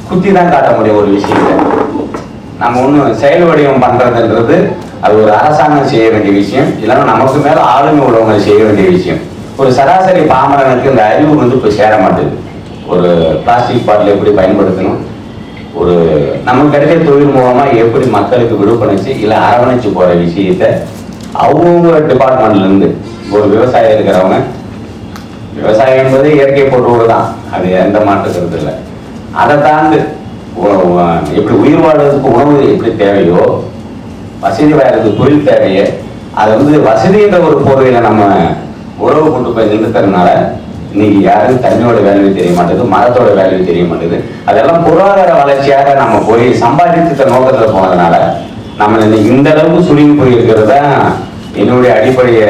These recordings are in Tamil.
குத்தி தான் காட்ட முடியும் ஒரு விஷயத்தை. நம்ம ஒன்றும் செயல் வடிவம் பண்றதுன்றது அது ஒரு அரசாங்கம் செய்ய வேண்டிய விஷயம், இல்லைன்னா நமக்கு மேல ஆளுமை உள்ளவங்க செய்ய வேண்டிய விஷயம். ஒரு சராசரி பாமரனுக்கு இந்த அறிவு வந்து இப்போ சேர மாட்டேது. ஒரு பிளாஸ்டிக் பாட்டில் எப்படி பயன்படுத்தணும், ஒரு நமக்கு கிடைக்கிற தொழில் மூலமா எப்படி மக்களுக்கு விடுபணிச்சு இல்லை அரவணைச்சு போற விஷயத்த அவங்க டிபார்ட்மெண்ட்ல இருந்து ஒரு விவசாயம் இருக்கிறவங்க, விவசாயம் என்பது இயற்கை பொருள் தான், அது எந்த மாற்றக்கிறது இல்லை. அதை தாண்டு எப்படி உயிர் வாழ்வதற்கு உணவு எப்படி தேவையோ, வசதி வாய்றதுக்கு தொழில் தேவையே, அதை வந்து வசதின்ற ஒரு பொருளையில நம்ம உறவு கொண்டு போய் நிறுத்துறதுனால இன்னைக்கு யாரும் தண்ணியோட வேல்யூ தெரிய மாட்டேங்குது, மரத்தோட வேல்யூ தெரிய மாட்டேங்குது. அதெல்லாம் பொருளாதார வளர்ச்சியாக நம்ம போய் சம்பாதித்த நோக்கத்துல போனதுனால நம்ம இந்த அளவுக்கு சுருங்கி போயிருக்கிறத என்னுடைய அடிப்படைய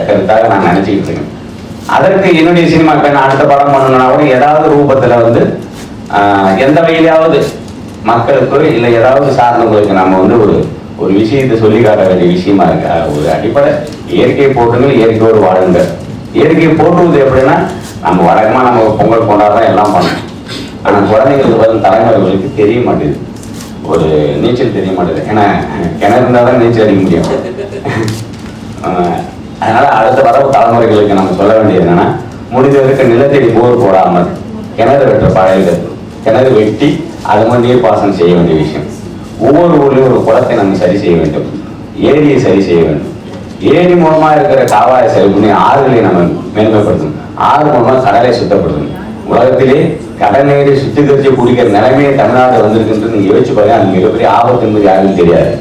கருத்தாக நான் நினைச்சுக்கிட்டு இருக்கேன். அதற்கு என்னுடைய சினிமா இப்ப நான் அடுத்த படம் பண்ணணும்னா கூட ஏதாவது ரூபத்துல வந்து எந்த வகையிலாவது மக்களுக்கு இல்லை ஏதாவது சார்ந்தவங்களுக்கு நம்ம வந்து ஒரு விஷயத்தை சொல்லி காட்ட வேண்டிய விஷயமா இருக்கு. ஒரு அடிப்படை இயற்கை போட்டுங்கள், இயற்கையோடு வாழுங்கள். இயற்கையை போட்டுவது எப்படின்னா நம்ம வழக்கமா நம்ம பொங்கல் கொண்டாதான் எல்லாம் பண்ணணும். ஆனா குழந்தைங்களுக்கு வரும் தலைமுறைகளுக்கு தெரிய மாட்டேது, ஒரு நீச்சல் தெரிய மாட்டேது. ஏன்னா கிணறு இருந்தால் தான் நீச்சல் அடிக்க முடியும். அதனால அடுத்த வர தலைமுறைகளுக்கு நம்ம சொல்ல வேண்டியது என்னன்னா, முடிந்தவருக்கு நிலத்தடி போர் போடாமல் கிணறு வெட்டுற பழைய கிணறு வெட்டி அது மாதிரி நீர்ப்பாசனம் செய்ய வேண்டிய விஷயம். ஒவ்வொரு ஊர்லயும் ஒரு குளத்தை நம்ம சரி செய்ய வேண்டும், ஏரியை சரி செய்ய வேண்டும். ஏரி மூலமா இருக்கிற காவாயை சரி பண்ணி ஆறுகளை நம்ம மேன்மைப்படுத்தணும், ஆறு மூலமா கடலை சுத்தப்படுத்தணும். உலகத்திலே கடல் நீரை சுத்திகரிச்சு குடிக்கிற நிலைமையை தமிழ்நாடு வந்திருக்குன்றது நீங்க யோசிச்சு பாருங்க. அது மிகப்பெரிய ஆபத்து என்பது யாருக்கும் தெரியாது.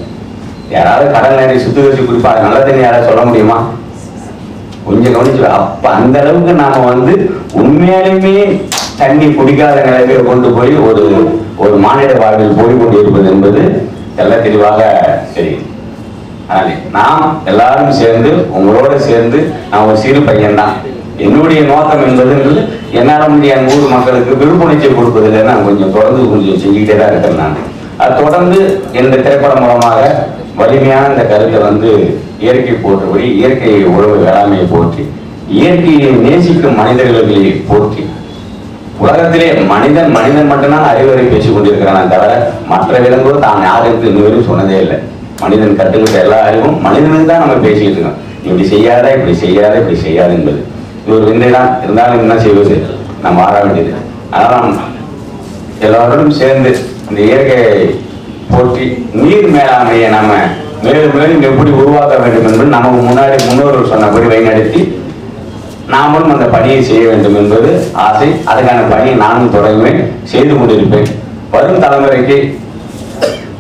யாராவது கடல் நீரை சுத்திகரிச்சு குடிப்பாங்க, நல்ல தண்ணி யாராவது சொல்ல முடியுமா? கொஞ்சம் கவனிச்சு. அப்ப அந்த அளவுக்கு நாம வந்து உண்மையாலுமே தண்ணி குடிக்காத நிலைமையை கொண்டு போய் ஒரு மாநில வாழ்வில் போய்கொண்டு இருப்பது என்பது எல்லாம் தெளிவாக தெரியும். அதனால நாம் எல்லாரும் சேர்ந்து உங்களோட சேர்ந்து நான் ஒரு சிறு பையன் தான். என்னுடைய நோக்கம் என்பது என்னால முடிய என் ஊர் மக்களுக்கு விழிப்புணர்ச்சி கொடுப்பதில்லை. நான் கொஞ்சம் தொடர்ந்து கொஞ்சம் செஞ்சுக்கிட்டே தான் இருக்கிறேன். நான் அது தொடர்ந்து இந்த திரைப்படம் மூலமாக வலிமையான இந்த கருத்தை வந்து இயற்கை போற்றபடி இயற்கை உறவு வேளாண்மையை போற்றி இயற்கையை நேசிக்கும் மனிதர்களை போற்றி உலகத்திலே மனிதன் மட்டும்தான் அறிவுரை பேசிக் கொண்டிருக்கிறான் தவிர மற்ற விலங்குகள் தான் யாருக்கு இன்னும் சொன்னதே இல்லை. மனிதன் கற்றுக்கிட்ட எல்லா அறிவும் மனிதனுக்கு தான் நம்ம பேசிக்கிட்டு இருக்கோம். இப்படி செய்யாத, இப்படி செய்யாத, இப்படி செய்யாது என்பது இது ஒரு விந்தை தான். இருந்தாலும் என்ன செய்வது, நம்ம வாழ வேண்டியது. அதனால் எல்லாரோடும் சேர்ந்து இந்த இயற்கையை போற்றி நீர் மேலாண்மையை நம்ம மேலும் மேலும் எப்படி உருவாக்க வேண்டும் என்பது நமக்கு முன்னாடி முன்னோர்கள் சொன்னபடி வழிநடத்தி நாமும் அந்த பணியை செய்ய வேண்டும் என்பது ஆசை. அதுக்கான பணியை நானும் தொடங்குவேன், செய்து கொண்டிருப்பேன். வரும் தலைமுறைக்கு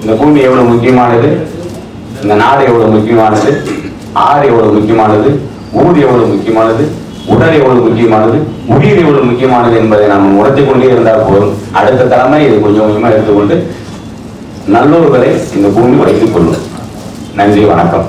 இந்த பூமி எவ்வளவு முக்கியமானது, இந்த நாடு எவ்வளவு முக்கியமானது, ஆறு எவ்வளவு முக்கியமானது, ஊர் எவ்வளவு முக்கியமானது, உடல் எவ்வளவு முக்கியமானது, உயிர் எவ்வளவு முக்கியமானது என்பதை நாம் உணர்த்தி கொண்டே இருந்தால் போதும். அடுத்த தலைமுறை இது கொஞ்சம் கொஞ்சமா எடுத்துக்கொண்டு நல்லோர்களை இந்த பூமி வைத்துக் கொள்ளும். நன்றி, வணக்கம்.